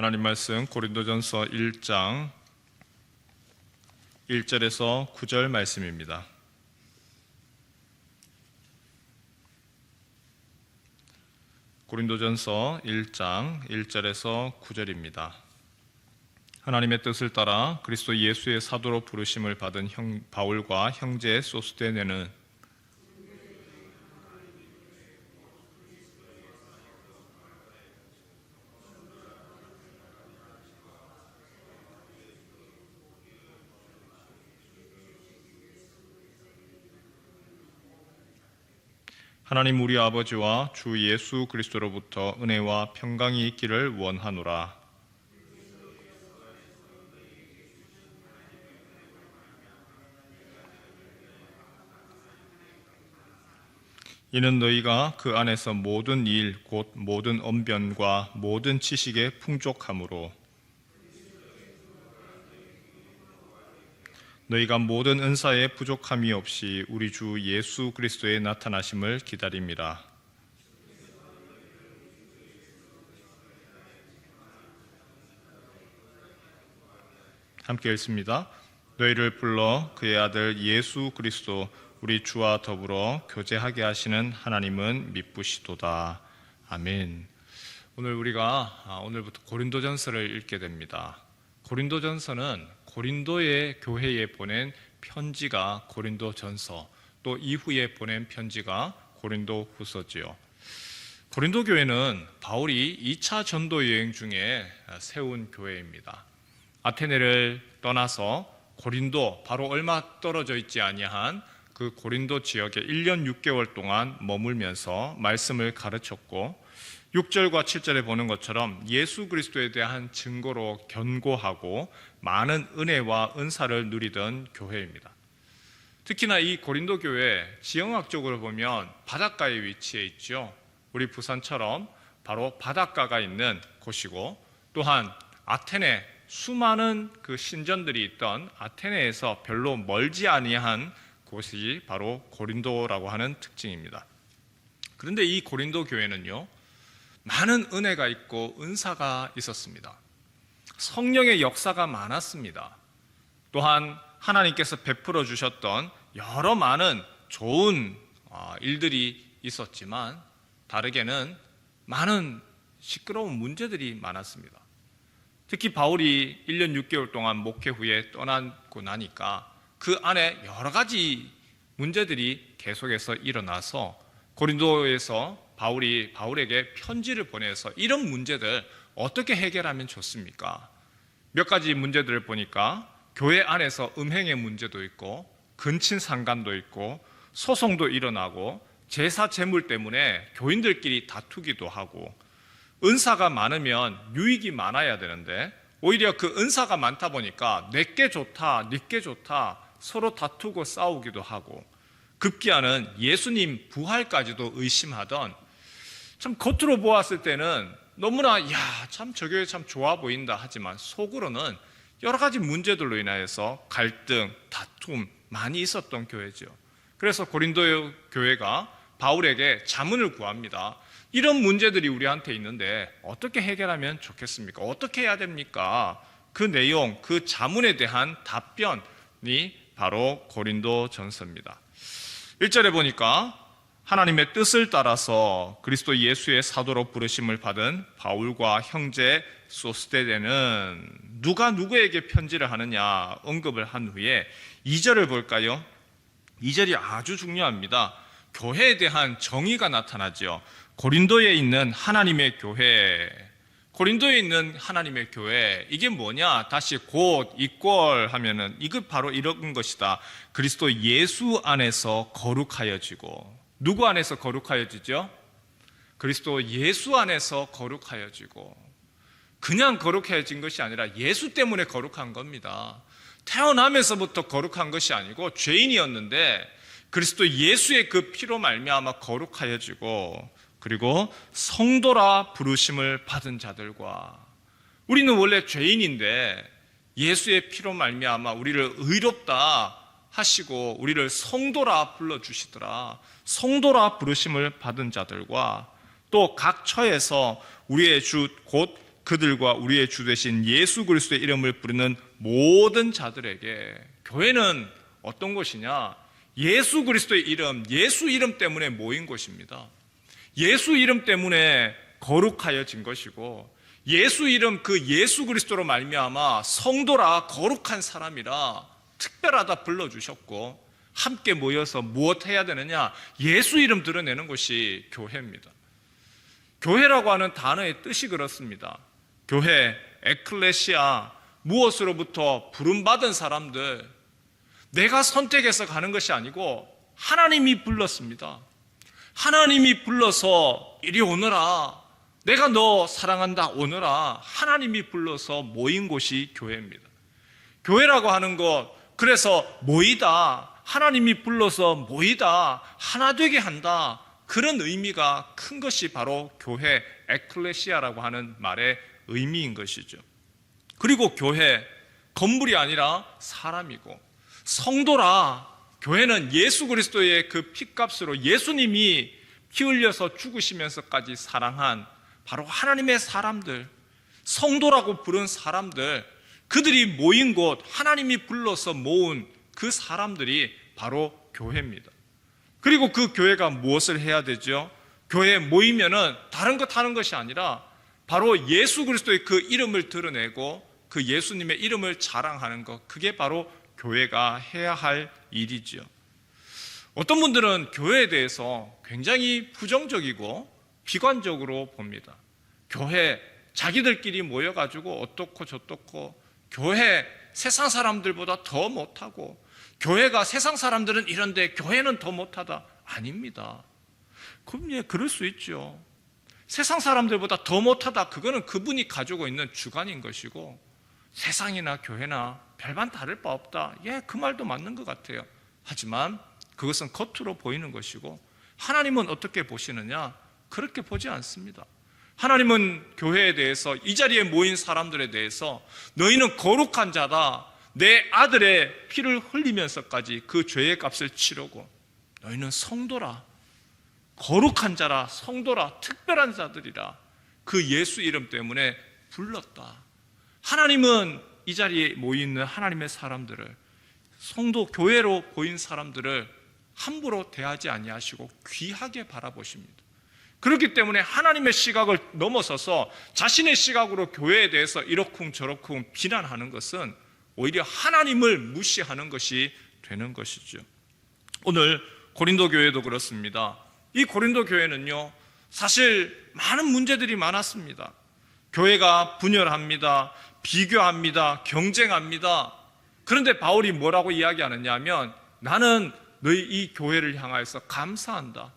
하나님 말씀 고린도전서 1장 1절에서 9절 말씀입니다. 고린도전서 1장 1절에서 9절입니다. 하나님의 뜻을 따라 그리스도 예수의 사도로 부르심을 받은 바울과 형제 소스데네는 하나님 우리 아버지와 주 예수 그리스도로부터 은혜와 평강이 있기를 원하노라. 이는 너희가 그 안에서 모든 일 곧 모든 언변과 모든 지식에 풍족함으로 너희가 모든 은사에 부족함이 없이 우리 주 예수 그리스도의 나타나심을 기다립니다. 함께 읽습니다. 너희를 불러 그의 아들 예수 그리스도 우리 주와 더불어 교제하게 하시는 하나님은 미쁘시도다. 아멘. 오늘 우리가 오늘부터 고린도전서를 읽게 됩니다. 고린도전서는 고린도의 교회에 보낸 편지가 고린도전서, 또 이후에 보낸 편지가 고린도후서지요. 고린도 교회는 바울이 2차 전도 여행 중에 세운 교회입니다. 아테네를 떠나서 고린도, 바로 얼마 떨어져 있지 아니한 그 고린도 지역에 1년 6개월 동안 머물면서 말씀을 가르쳤고, 6절과 7절에 보는 것처럼 예수 그리스도에 대한 증거로 견고하고 많은 은혜와 은사를 누리던 교회입니다. 특히나 이 고린도 교회, 지형학적으로 보면 바닷가에 위치해 있죠. 우리 부산처럼 바로 바닷가가 있는 곳이고, 또한 아테네, 수많은 그 신전들이 있던 아테네에서 별로 멀지 아니한 곳이 바로 고린도라고 하는 특징입니다. 그런데 이 고린도 교회는요, 많은 은혜가 있고 은사가 있었습니다. 성령의 역사가 많았습니다. 또한 하나님께서 베풀어 주셨던 여러 많은 좋은 일들이 있었지만, 다르게는 많은 시끄러운 문제들이 많았습니다. 특히 바울이 1년 6개월 동안 목회 후에 떠나고 나니까 그 안에 여러 가지 문제들이 계속해서 일어나서 고린도에서 바울에게 편지를 보내서 이런 문제들 어떻게 해결하면 좋습니까? 몇 가지 문제들을 보니까 교회 안에서 음행의 문제도 있고, 근친상간도 있고, 소송도 일어나고, 제사 제물 때문에 교인들끼리 다투기도 하고, 은사가 많으면 유익이 많아야 되는데 오히려 그 은사가 많다 보니까 내게 좋다, 니께 좋다 서로 다투고 싸우기도 하고, 급기야는 예수님 부활까지도 의심하던, 참 겉으로 보았을 때는 너무나 참 저 교회 참 좋아 보인다 하지만 속으로는 여러 가지 문제들로 인하여서 갈등, 다툼 많이 있었던 교회죠. 그래서 고린도 교회가 바울에게 자문을 구합니다. 이런 문제들이 우리한테 있는데 어떻게 해결하면 좋겠습니까? 어떻게 해야 됩니까? 그 내용, 그 자문에 대한 답변이 바로 고린도전서입니다. 1절에 보니까 하나님의 뜻을 따라서 그리스도 예수의 사도로 부르심을 받은 바울과 형제 소스데네는 누가 누구에게 편지를 하느냐 언급을 한 후에 2절을 볼까요? 2절이 아주 중요합니다. 교회에 대한 정의가 나타나죠. 고린도에 있는 하나님의 교회, 고린도에 있는 하나님의 교회, 이게 뭐냐? 다시 곧 이꼴 하면은 이것 바로 이런 것이다. 그리스도 예수 안에서 거룩하여지고, 누구 안에서 거룩하여지죠? 그리스도 예수 안에서 거룩하여지고, 그냥 거룩해진 것이 아니라 예수 때문에 거룩한 겁니다. 태어나면서부터 거룩한 것이 아니고 죄인이었는데 그리스도 예수의 그 피로 말미암아 거룩하여지고, 그리고 성도라 부르심을 받은 자들과, 우리는 원래 죄인인데 예수의 피로 말미암아 우리를 의롭다 하시고 우리를 성도라 불러주시더라. 성도라 부르심을 받은 자들과, 또 각 처에서 우리의 주 곧 그들과 우리의 주 되신 예수 그리스도의 이름을 부르는 모든 자들에게. 교회는 어떤 곳이냐? 예수 그리스도의 이름, 예수 이름 때문에 모인 곳입니다. 예수 이름 때문에 거룩하여진 것이고, 예수 이름, 그 예수 그리스도로 말미암아 성도라, 거룩한 사람이라 특별하다 불러주셨고, 함께 모여서 무엇 해야 되느냐? 예수 이름 드러내는 것이 교회입니다. 교회라고 하는 단어의 뜻이 그렇습니다. 교회, 에클레시아, 무엇으로부터 부름받은 사람들, 내가 선택해서 가는 것이 아니고 하나님이 불렀습니다. 하나님이 불러서 이리 오너라, 내가 너 사랑한다 오너라, 하나님이 불러서 모인 곳이 교회입니다. 교회라고 하는 것, 그래서 모이다, 하나님이 불러서 모이다, 하나 되게 한다, 그런 의미가 큰 것이 바로 교회, 에클레시아라고 하는 말의 의미인 것이죠. 그리고 교회, 건물이 아니라 사람이고, 성도라, 교회는 예수 그리스도의 그 피값으로 예수님이 피 흘려서 죽으시면서까지 사랑한 바로 하나님의 사람들, 성도라고 부른 사람들, 그들이 모인 곳, 하나님이 불러서 모은 그 사람들이 바로 교회입니다. 그리고 그 교회가 무엇을 해야 되죠? 교회에 모이면은 다른 것 하는 것이 아니라 바로 예수 그리스도의 그 이름을 드러내고 그 예수님의 이름을 자랑하는 것, 그게 바로 교회가 해야 할 일이죠. 어떤 분들은 교회에 대해서 굉장히 부정적이고 비관적으로 봅니다. 교회, 자기들끼리 모여가지고 어떻고 저떻고, 교회 세상 사람들보다 더 못하고, 교회가 세상 사람들은 이런데 교회는 더 못하다. 아닙니다. 그럼 예, 그럴 수 있죠. 세상 사람들보다 더 못하다, 그거는 그분이 가지고 있는 주관인 것이고, 세상이나 교회나 별반 다를 바 없다, 예, 그 말도 맞는 것 같아요. 하지만 그것은 겉으로 보이는 것이고, 하나님은 어떻게 보시느냐? 그렇게 보지 않습니다. 하나님은 교회에 대해서, 이 자리에 모인 사람들에 대해서 너희는 거룩한 자다, 내 아들의 피를 흘리면서까지 그 죄의 값을 치르고, 너희는 성도라, 거룩한 자라, 성도라, 특별한 자들이라, 그 예수 이름 때문에 불렀다. 하나님은 이 자리에 모여있는 하나님의 사람들을, 성도, 교회로 보인 사람들을 함부로 대하지 아니하시고 귀하게 바라보십니다. 그렇기 때문에 하나님의 시각을 넘어서서 자신의 시각으로 교회에 대해서 이러쿵 저러쿵 비난하는 것은 오히려 하나님을 무시하는 것이 되는 것이죠. 오늘 고린도 교회도 그렇습니다. 이 고린도 교회는요, 사실 많은 문제들이 많았습니다. 교회가 분열합니다, 비교합니다, 경쟁합니다. 그런데 바울이 뭐라고 이야기하느냐 하면, 나는 너희 이 교회를 향하여서 감사한다.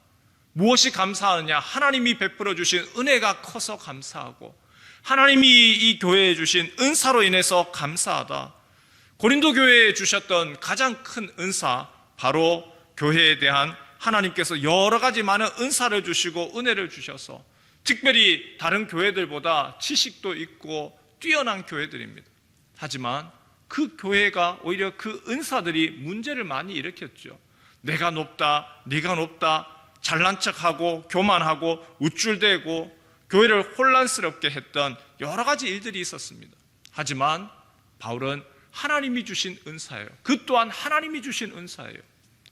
무엇이 감사하느냐? 하나님이 베풀어 주신 은혜가 커서 감사하고, 하나님이 이 교회에 주신 은사로 인해서 감사하다. 고린도 교회에 주셨던 가장 큰 은사, 바로 교회에 대한 하나님께서 여러 가지 많은 은사를 주시고 은혜를 주셔서 특별히 다른 교회들보다 지식도 있고 뛰어난 교회들입니다. 하지만 그 교회가 오히려 그 은사들이 문제를 많이 일으켰죠. 내가 높다, 네가 높다, 잘난 척하고 교만하고 우쭐대고 교회를 혼란스럽게 했던 여러 가지 일들이 있었습니다. 하지만 바울은 하나님이 주신 은사예요. 그 또한 하나님이 주신 은사예요.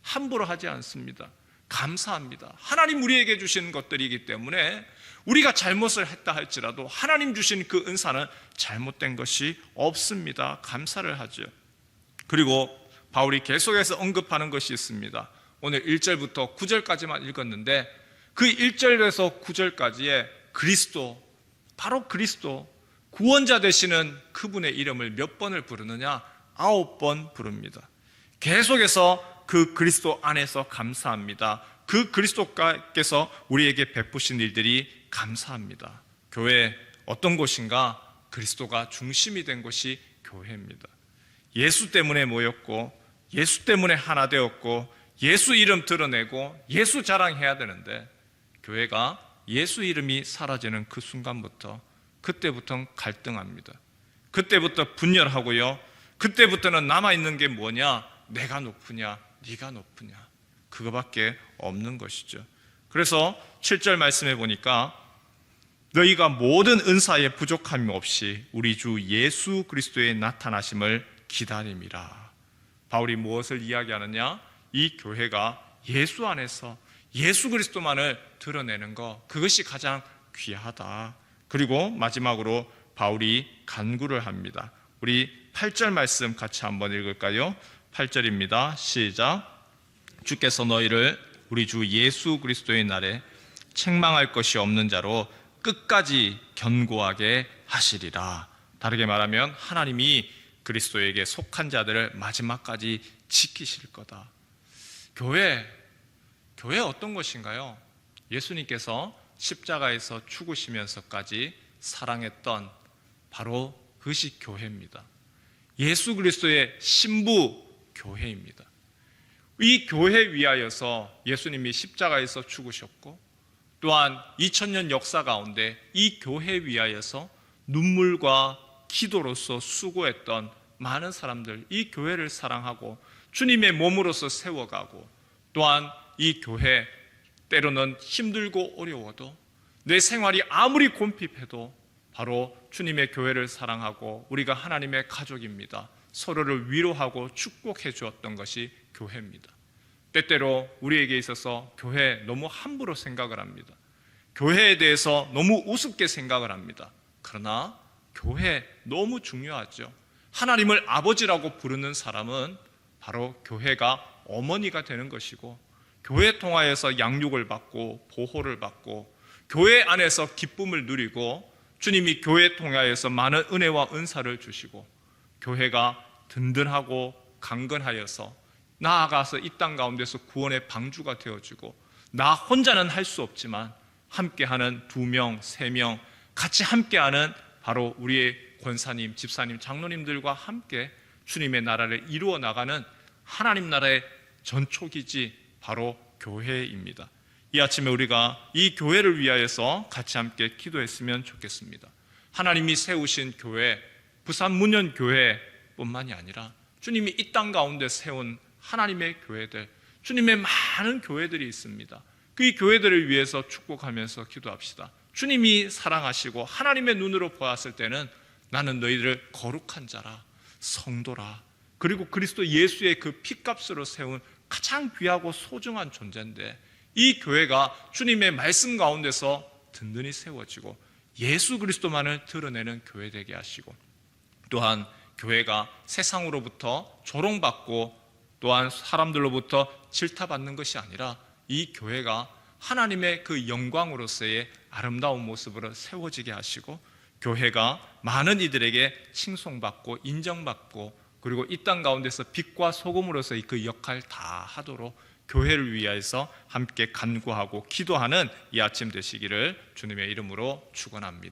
함부로 하지 않습니다. 감사합니다. 하나님 우리에게 주신 것들이기 때문에 우리가 잘못을 했다 할지라도 하나님 주신 그 은사는 잘못된 것이 없습니다. 감사를 하죠. 그리고 바울이 계속해서 언급하는 것이 있습니다. 오늘 1절부터 9절까지만 읽었는데 그 1절에서 9절까지의 그리스도, 바로 그리스도, 구원자 되시는 그분의 이름을 몇 번을 부르느냐? 9번 부릅니다. 계속해서 그 그리스도 안에서 감사합니다. 그 그리스도께서 우리에게 베푸신 일들이 감사합니다. 교회 어떤 곳인가? 그리스도가 중심이 된 곳이 교회입니다. 예수 때문에 모였고, 예수 때문에 하나 되었고, 예수 이름 드러내고 예수 자랑해야 되는데, 교회가 예수 이름이 사라지는 그 순간부터, 그때부터는 갈등합니다. 그때부터 분열하고요, 그때부터는 남아있는 게 뭐냐? 내가 높으냐, 네가 높으냐, 그거밖에 없는 것이죠. 그래서 7절 말씀해 보니까 너희가 모든 은사에 부족함이 없이 우리 주 예수 그리스도의 나타나심을 기다림이라. 바울이 무엇을 이야기하느냐? 이 교회가 예수 안에서 예수 그리스도만을 드러내는 것, 그것이 가장 귀하다. 그리고 마지막으로 바울이 간구를 합니다. 우리 8절 말씀 같이 한번 읽을까요? 8절입니다. 시작. 주께서 너희를 우리 주 예수 그리스도의 날에 책망할 것이 없는 자로 끝까지 견고하게 하시리라. 다르게 말하면 하나님이 그리스도에게 속한 자들을 마지막까지 지키실 거다. 교회 어떤 것인가요? 예수님께서 십자가에서 죽으시면서까지 사랑했던 바로 그것이 교회입니다. 예수 그리스도의 신부 교회입니다. 이 교회 위하여서 예수님이 십자가에서 죽으셨고, 또한 2000년 역사 가운데 이 교회 위하여서 눈물과 기도로서 수고했던 많은 사람들, 이 교회를 사랑하고 주님의 몸으로서 세워가고, 또한 이 교회 때로는 힘들고 어려워도 내 생활이 아무리 곤핍해도 바로 주님의 교회를 사랑하고 우리가 하나님의 가족입니다. 서로를 위로하고 축복해 주었던 것이 교회입니다. 때때로 우리에게 있어서 교회 너무 함부로 생각을 합니다. 교회에 대해서 너무 우습게 생각을 합니다. 그러나 교회 너무 중요하죠. 하나님을 아버지라고 부르는 사람은 바로 교회가 어머니가 되는 것이고, 교회 통하여서 양육을 받고 보호를 받고 교회 안에서 기쁨을 누리고, 주님이 교회 통하여서 많은 은혜와 은사를 주시고, 교회가 든든하고 강건하여서 나아가서 이 땅 가운데서 구원의 방주가 되어주고, 나 혼자는 할 수 없지만 함께하는 2명, 3명 같이 함께하는 바로 우리의 권사님, 집사님, 장로님들과 함께 주님의 나라를 이루어 나가는 하나님 나라의 전초기지 바로 교회입니다. 이 아침에 우리가 이 교회를 위하여서 같이 함께 기도했으면 좋겠습니다. 하나님이 세우신 교회, 부산 문현교회뿐만이 아니라 주님이 이 땅 가운데 세운 하나님의 교회들, 주님의 많은 교회들이 있습니다. 그 교회들을 위해서 축복하면서 기도합시다. 주님이 사랑하시고 하나님의 눈으로 보았을 때는 나는 너희를 거룩한 자라, 성도라, 그리고 그리스도 예수의 그 피값으로 세운 가장 귀하고 소중한 존재인데, 이 교회가 주님의 말씀 가운데서 든든히 세워지고 예수 그리스도만을 드러내는 교회 되게 하시고, 또한 교회가 세상으로부터 조롱받고 또한 사람들로부터 질타받는 것이 아니라 이 교회가 하나님의 그 영광으로서의 아름다운 모습으로 세워지게 하시고, 교회가 많은 이들에게 칭송받고 인정받고, 그리고 이 땅 가운데서 빛과 소금으로서의 그 역할 다 하도록 교회를 위하여서 함께 간구하고 기도하는 이 아침 되시기를 주님의 이름으로 축원합니다.